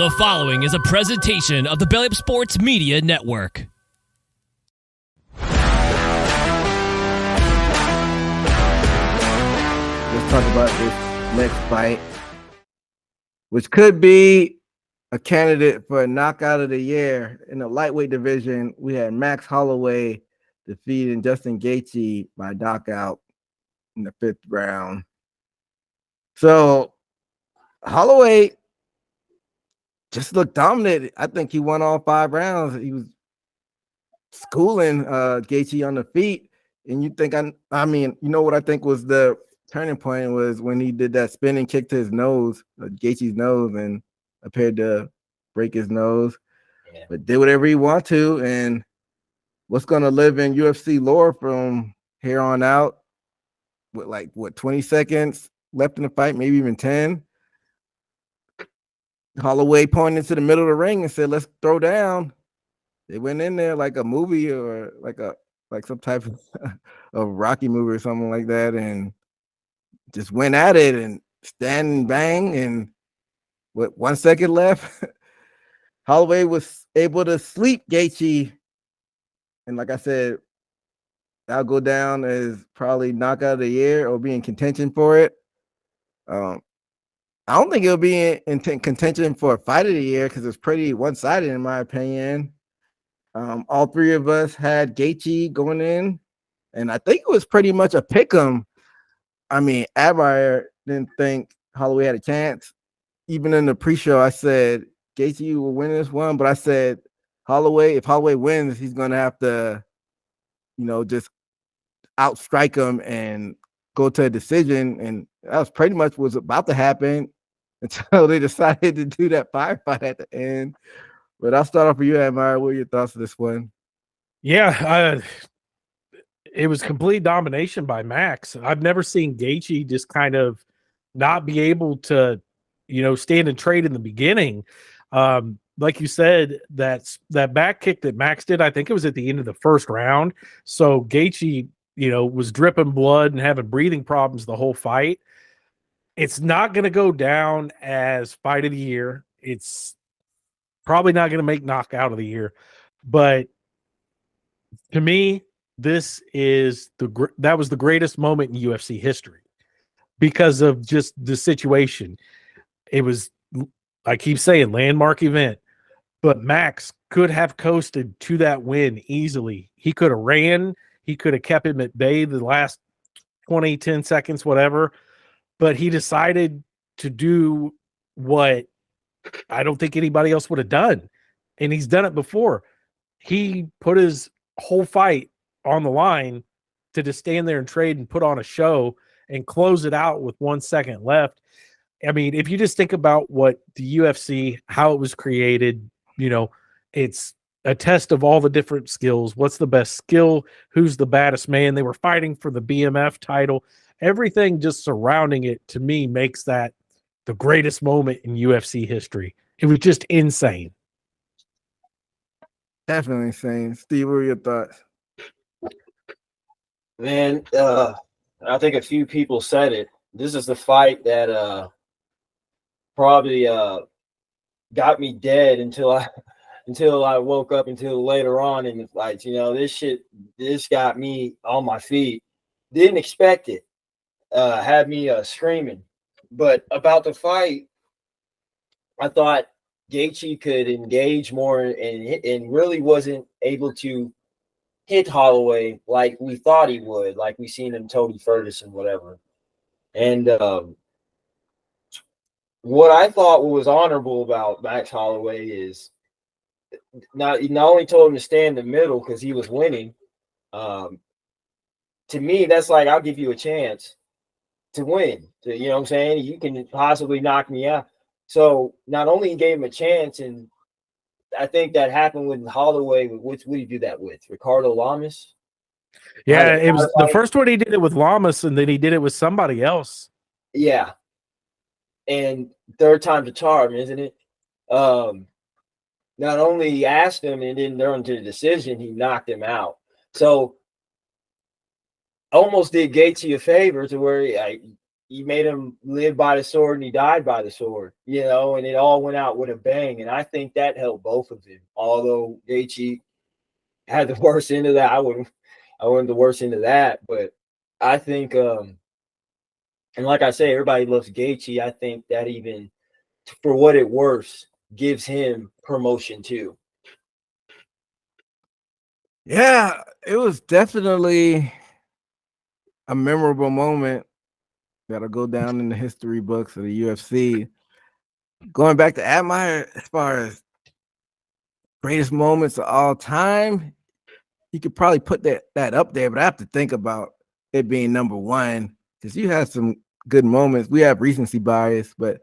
The following is a presentation of the Belly Up Sports Media Network. Let's talk about this next fight, which could be a candidate for a knockout of the year. In the lightweight division, we had Max Holloway defeating Justin Gaethje by knockout in the 5th round. So Holloway just looked dominant. I think he won all 5 rounds. He was schooling Gaethje on the feet. And you think, I mean, you know what I think was the turning point was when he did that spinning kick to his nose, Gaethje's nose, and appeared to break his nose. Yeah. But did whatever he wanted to. And what's going to live in UFC lore from here on out with 20 seconds left in the fight, maybe even 10. Holloway pointed into the middle of the ring and said, "Let's throw down." They went in there like a movie or like some type of Rocky movie or something like that, and just went at it and stand and bang. And with 1 second left, Holloway was able to sleep Gaethje. And like I said, that'll go down as probably knockout of the year or be in contention for it. I don't think it'll be in contention for a fight of the year because it's pretty one-sided in my opinion. All 3 of us had Gaethje going in, and I think it was pretty much a pick 'em. I mean, Admire didn't think Holloway had a chance. Even in the pre-show, I said Gaethje will win this one, but I said if Holloway wins, he's going to have to, just outstrike him and go to a decision, and that was pretty much what's about to happen until they decided to do that firefight at the end. But I'll start off with you, Admire. What are your thoughts on this one? Yeah, it was complete domination by Max. I've never seen Gaethje just kind of not be able to, stand and trade in the beginning. Like you said, that back kick that Max did, I think it was at the end of the 1st round. So Gaethje, was dripping blood and having breathing problems the whole fight. It's not going to go down as fight of the year. It's probably not going to make knockout of the year. But to me, this is that was the greatest moment in UFC history because of just the situation. It was, I keep saying, landmark event. But Max could have coasted to that win easily. He could have ran. He could have kept him at bay the last 20, 10 seconds, whatever. But he decided to do what I don't think anybody else would have done. And he's done it before. He put his whole fight on the line to just stand there and trade and put on a show and close it out with 1 second left. I mean, if you just think about what the UFC, how it was created, it's a test of all the different skills. What's the best skill? Who's the baddest man? They were fighting for the BMF title. Everything just surrounding it, to me, makes that the greatest moment in UFC history. It was just insane. Definitely insane. Steve, what are your thoughts? Man, I think a few people said it. This is the fight that probably got me dead until I woke up until later on in the fights. This got me on my feet. Didn't expect it. Had me screaming. But about the fight, I thought Gaethje could engage more and really wasn't able to hit Holloway like we thought he would, like we seen in Tony Ferguson, whatever. And what I thought was honorable about Max Holloway is he not only told him to stay in the middle because he was winning. To me, that's like, I'll give you a chance to win. You know what I'm saying? You can possibly knock me out. So not only he gave him a chance, and I think that happened with Holloway. What did he do that with? Ricardo Lamas? Yeah, it was the first one he did it with Lamas, and then he did it with somebody else. Yeah. And 3rd time's a charm, isn't it? Not only he asked him and then during the decision, he knocked him out. So almost did Gaethje a favor to where he made him live by the sword and he died by the sword, you know, and it all went out with a bang. And I think that helped both of them. Although Gaethje had the worst end of that, I wasn't the worst end of that, but I think, and like I say, everybody loves Gaethje. I think that even for what it worth gives him promotion too. Yeah, it was definitely a memorable moment that'll go down in the history books of the UFC. Going back to Admire, as far as greatest moments of all time, you could probably put that up there, but I have to think about it being number one because you had some good moments. We have recency bias, but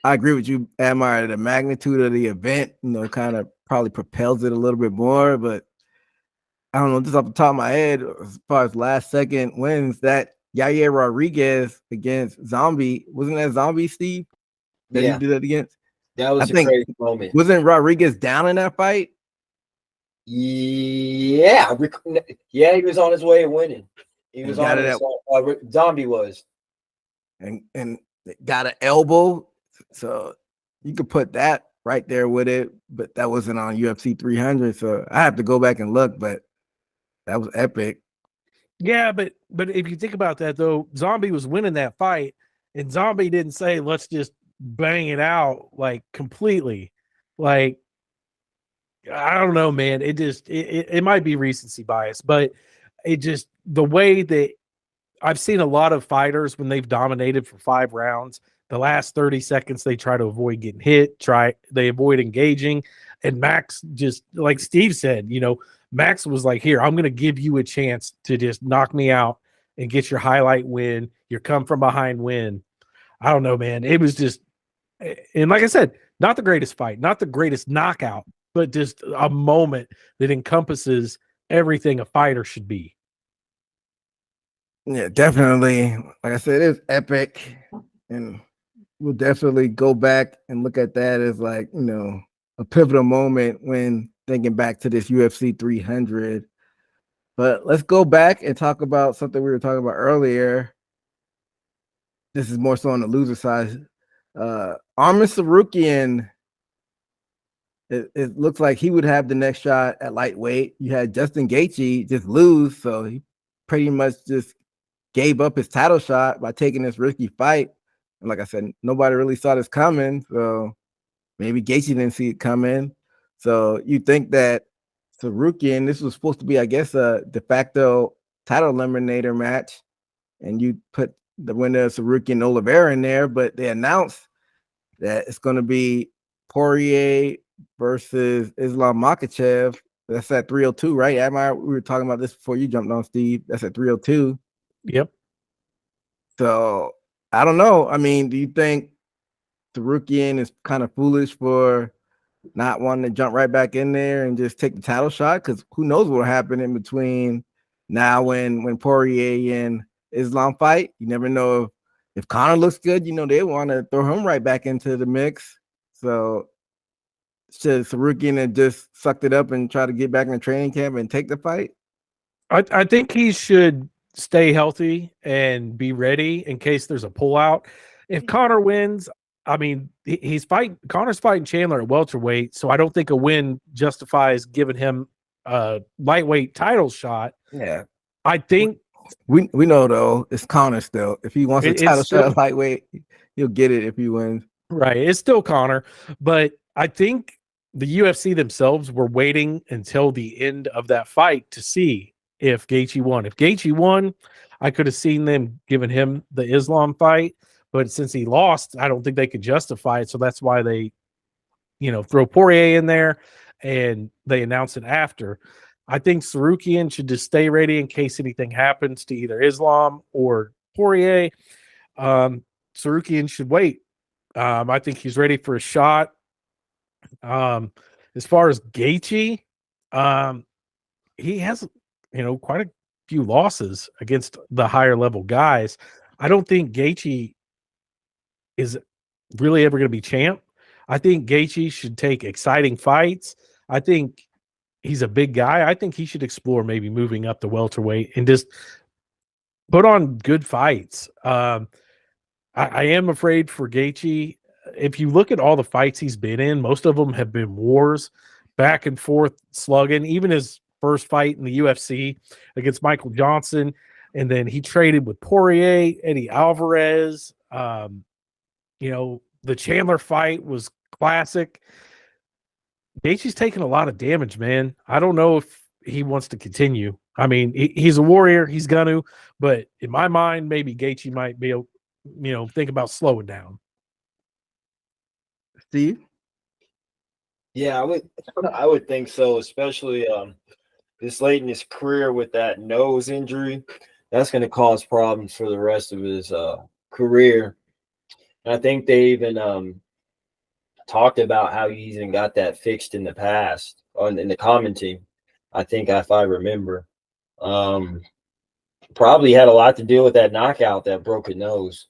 I agree with you, Admire. The magnitude of the event, kind of probably propels it a little bit more, but I don't know, just off the top of my head, as far as last second wins, that Yair Rodriguez against Zombie, wasn't that Zombie, Steve? That he did that against? That was I think, crazy moment. Wasn't Rodriguez down in that fight? Yeah, he was on his way to winning. He was on his Zombie was. And got an elbow. So you could put that right there with it, but that wasn't on UFC 300. So I have to go back and look, but that was epic. Yeah, but if you think about that though, Zombie was winning that fight, and Zombie didn't say let's just bang it out like completely. Like I don't know, man. It might be recency bias, but it just the way that I've seen a lot of fighters when they've dominated for 5 rounds, the last 30 seconds they try to avoid getting hit, they avoid engaging. And Max, just like Steve said, Max was like, here, I'm going to give you a chance to just knock me out and get your highlight win, your come from behind win. I don't know, man. It was just, and like I said, not the greatest fight, not the greatest knockout, but just a moment that encompasses everything a fighter should be. Yeah, definitely. Like I said, it's epic. And we'll definitely go back and look at that as like, a pivotal moment when thinking back to this UFC 300. But let's go back and talk about something we were talking about earlier. This is more so on the loser side. Arman Tsarukyan, it looks like he would have the next shot at lightweight. You had Justin Gaethje just lose, so he pretty much just gave up his title shot by taking this risky fight. And like I said, nobody really saw this coming, so maybe Gaethje didn't see it coming. So you think that Tsarukyan, this was supposed to be, I guess, a de facto title eliminator match, and you put the winner of Tsarukyan Oliveira in there, but they announced that it's going to be Poirier versus Islam Makhachev. That's at 302, right? We were talking about this before you jumped on, Steve. That's at 302. Yep. So I don't know. I mean, do you think Tsarukyan is kind of foolish for not wanting to jump right back in there and just take the title shot? Because who knows what will happen in between now when Poirier and Islam fight. You never know if Conor looks good, they want to throw him right back into the mix. So should Tsarukyan have just sucked it up and try to get back in the training camp and take the fight? I think he should stay healthy and be ready in case there's a pullout. If Conor wins, I mean, Conor's fighting Chandler at welterweight, so I don't think a win justifies giving him a lightweight title shot. Yeah. I think we know though it's Conor still. If he wants a title shot at lightweight, he'll get it if he wins. Right. It's still Conor, but I think the UFC themselves were waiting until the end of that fight to see if Gaethje won. If Gaethje won, I could have seen them giving him the Islam fight, but since he lost, I don't think they could justify it. So that's why they, throw Poirier in there and they announce it after. I think Tsarukyan should just stay ready in case anything happens to either Islam or Poirier. Tsarukyan should wait. I think he's ready for a shot. As far as Gaethje, he has, quite a few losses against the higher level guys. I don't think Gaethje is really ever going to be champ. I think Gaethje should take exciting fights. I think he's a big guy. I think he should explore maybe moving up to welterweight and just put on good fights. I am afraid for Gaethje. If you look at all the fights he's been in, most of them have been wars, back and forth slugging. Even his first fight in the UFC against Michael Johnson, and then he traded with Poirier, Eddie Alvarez. The Chandler fight was classic. Gaethje's taking a lot of damage, man. I don't know if he wants to continue. I mean, he's a warrior. He's gonna, but in my mind, maybe Gaethje might be able, think about slowing down. Steve? Yeah, I would think so, especially this late in his career with that nose injury. That's going to cause problems for the rest of his career. And I think they even talked about how he even got that fixed in the past in the commenting. I think if I remember, probably had a lot to do with that knockout, that broken nose.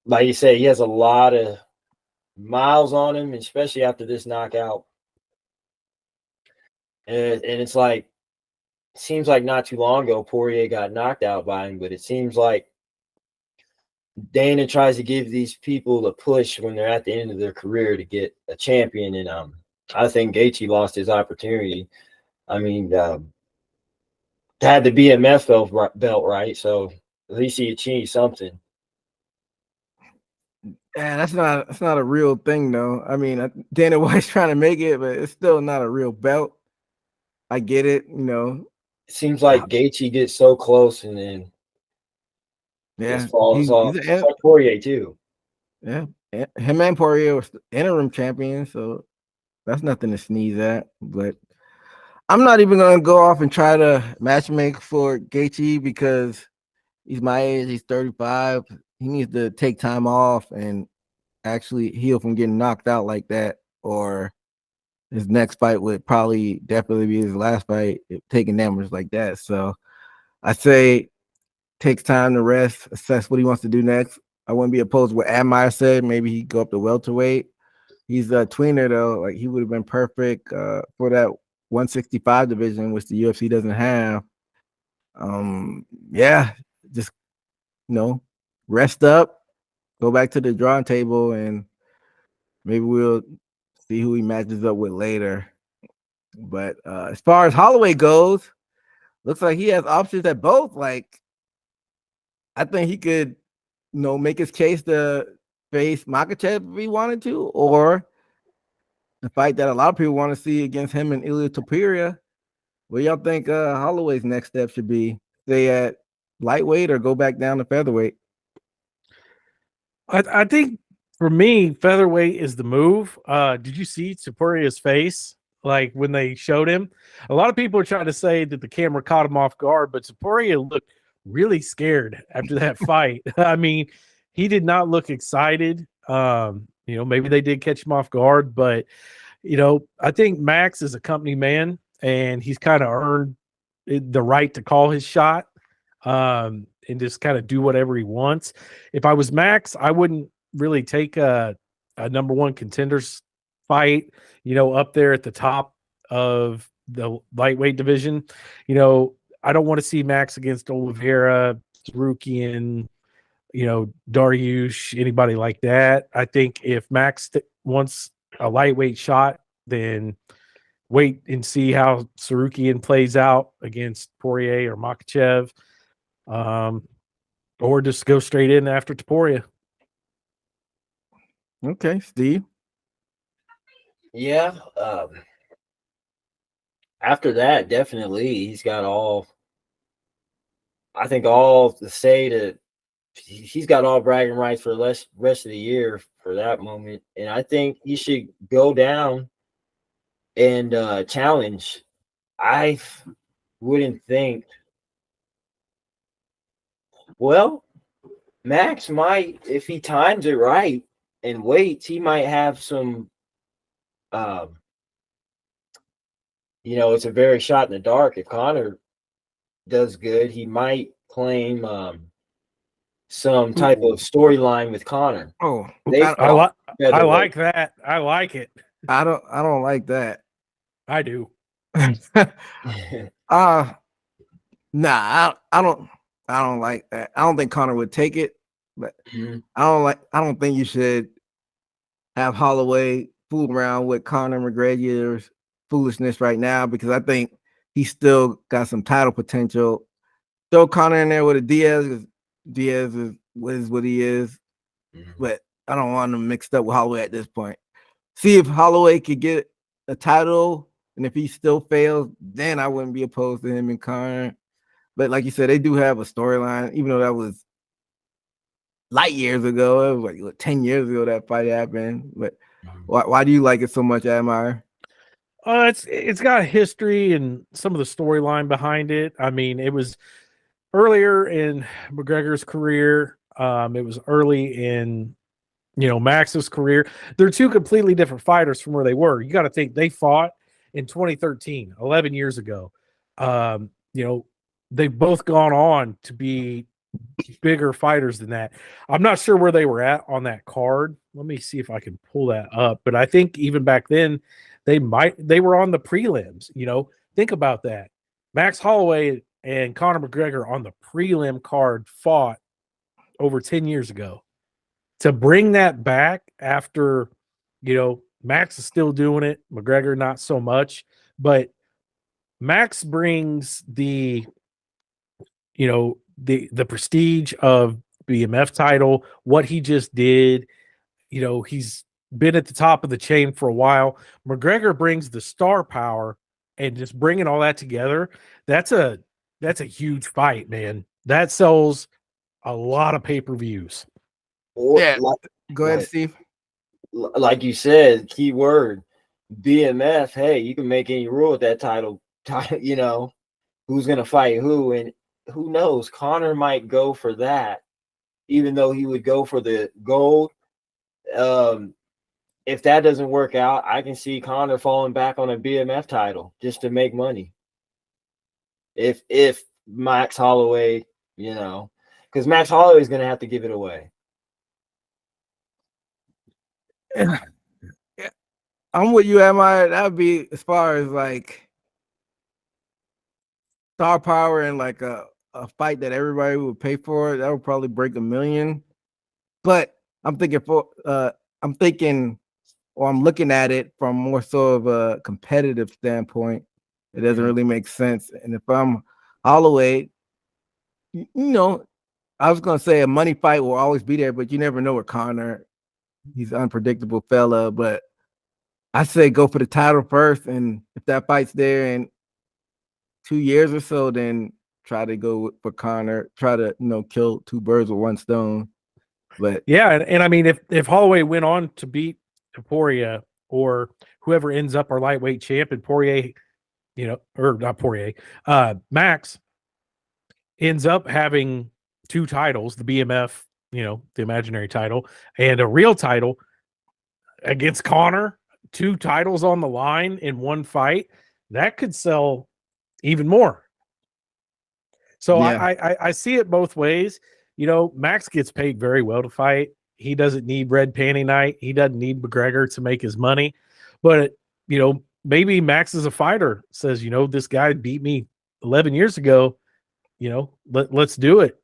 Like you say, he has a lot of miles on him, especially after this knockout. And it's like, seems like not too long ago Poirier got knocked out by him, but it seems like Dana tries to give these people a push when they're at the end of their career to get a champion. And I think Gaethje lost his opportunity. I mean, had the BMF belt, right? So at least he achieved something. Yeah, that's not a real thing though. I mean, Dana White's trying to make it, but it's still not a real belt. I get it, It seems like Gaethje gets so close and then just falls off. It's like Poirier too. Yeah, him and Poirier was interim champion, so that's nothing to sneeze at. But I'm not even gonna go off and try to matchmake for Gaethje because he's my age. He's 35. He needs to take time off and actually heal from getting knocked out like that, or his next fight would probably definitely be his last fight, taking damage like that. So I say takes time to rest, assess what he wants to do next. I wouldn't be opposed to what Admire said. Maybe he'd go up to welterweight. He's a tweener though. Like he would have been perfect for that 165 division, which the UFC doesn't have. Yeah, just rest up, go back to the drawing table, and maybe we'll see who he matches up with later. But as far as Holloway goes, looks like he has options at both. Like, I think he could, make his case to face Makhachev if he wanted to, or the fight that a lot of people want to see against him and Ilya Topuria. What y'all think Holloway's next step should be? Stay at lightweight or go back down to featherweight? I think for me, featherweight is the move. Did you see Topuria's face? Like when they showed him, a lot of people are trying to say that the camera caught him off guard, but Topuria looked really scared after that fight. I mean, he did not look excited. Maybe they did catch him off guard, but I think Max is a company man and he's kind of earned the right to call his shot and just kind of do whatever he wants. If I was Max, I wouldn't really take a number one contenders fight, up there at the top of the lightweight division. I don't want to see Max against Oliveira, Sarukian, Dariush, anybody like that. I think if Max wants a lightweight shot, then wait and see how Sarukian plays out against Poirier or Makhachev, or just go straight in after Topuria. Okay, Steve. Yeah. After that, definitely he's got all to say that he's got all bragging rights for the rest of the year for that moment. And I think he should go down and challenge. I wouldn't think. Well, Max might, if he times it right and waits, he might have some. It's a very shot in the dark. If Conor does good, he might claim some type of storyline with Conor. Oh, I like that. I like it. I don't like that. I do. Nah, I don't like that. I don't think Conor would take it. But I don't think you should have Holloway fool around with Conor McGregor's foolishness right now, because I think he's still got some title potential. Throw Conor in there with a Diaz, because Diaz is what he is. But I don't want him mixed up with Holloway at this point. See if Holloway could get a title, and if he still fails, then I wouldn't be opposed to him and Conor. But like you said, they do have a storyline, even though that was light years ago. It was like 10 years ago that fight happened. But why do you like it so much, Admire? It's got a history and some of the storyline behind it. I mean, it was earlier in McGregor's career. It was early in, Max's career. They're two completely different fighters from where they were. You got to think they fought in 2013, 11 years ago. They've both gone on to be bigger fighters than that. I'm not sure where they were at on that card. Let me see if I can pull that up. But I think even back then, they were on the prelims. Think about that. Max Holloway and Conor McGregor on the prelim card fought over 10 years ago. To bring that back after, Max is still doing it, McGregor not so much, but Max brings the prestige of BMF title, what he just did. He's been at the top of the chain for a while. McGregor brings the star power, and just bringing all that together, that's a huge fight, man. That sells a lot of pay-per-views. Yeah, go ahead, Steve. Like you said, key word, BMF. Hey, you can make any rule with that title. Who's gonna fight who, and who knows? Conor might go for that, even though he would go for the gold. If that doesn't work out, I can see Conor falling back on a BMF title just to make money. If Max Holloway, because Max Holloway is gonna have to give it away. Yeah, I'm with you, Admire. That would be as far as like star power and like a fight that everybody would pay for. That would probably break $1 million. But I'm looking at it from more so of a competitive standpoint. It doesn't really make sense. And if I'm Holloway, I was gonna say a money fight will always be there, but you never know with Conor. He's an unpredictable fella, but I say go for the title first, and if that fight's there in 2 years or so, then try to go for Conor. Try to kill two birds with one stone. But yeah, and I mean, if Holloway went on to beat Poirier or whoever ends up our lightweight champ, and Poirier, or not Poirier, Max ends up having two titles, the BMF, the imaginary title, and a real title against Conor, 2 titles on the line in one fight, that could sell even more. So yeah. I see it both ways. Max gets paid very well to fight. He doesn't need red panty night. He doesn't need McGregor to make his money. But, maybe Max as a fighter says, this guy beat me 11 years ago. Let's do it.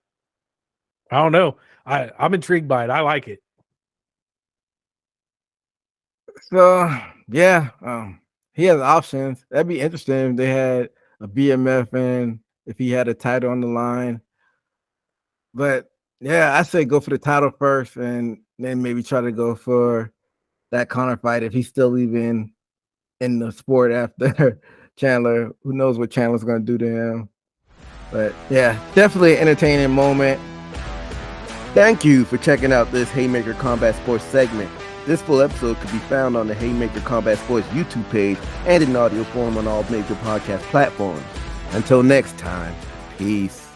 I don't know. I'm intrigued by it. I like it. So, yeah, he has options. That'd be interesting if they had a BMF and if he had a title on the line. But, yeah, I say go for the title first and then maybe try to go for that Conor fight if he's still even in the sport after Chandler. Who knows what Chandler's going to do to him. But, yeah, definitely an entertaining moment. Thank you for checking out this Haymaker Combat Sports segment. This full episode could be found on the Haymaker Combat Sports YouTube page and in audio form on all major podcast platforms. Until next time, peace.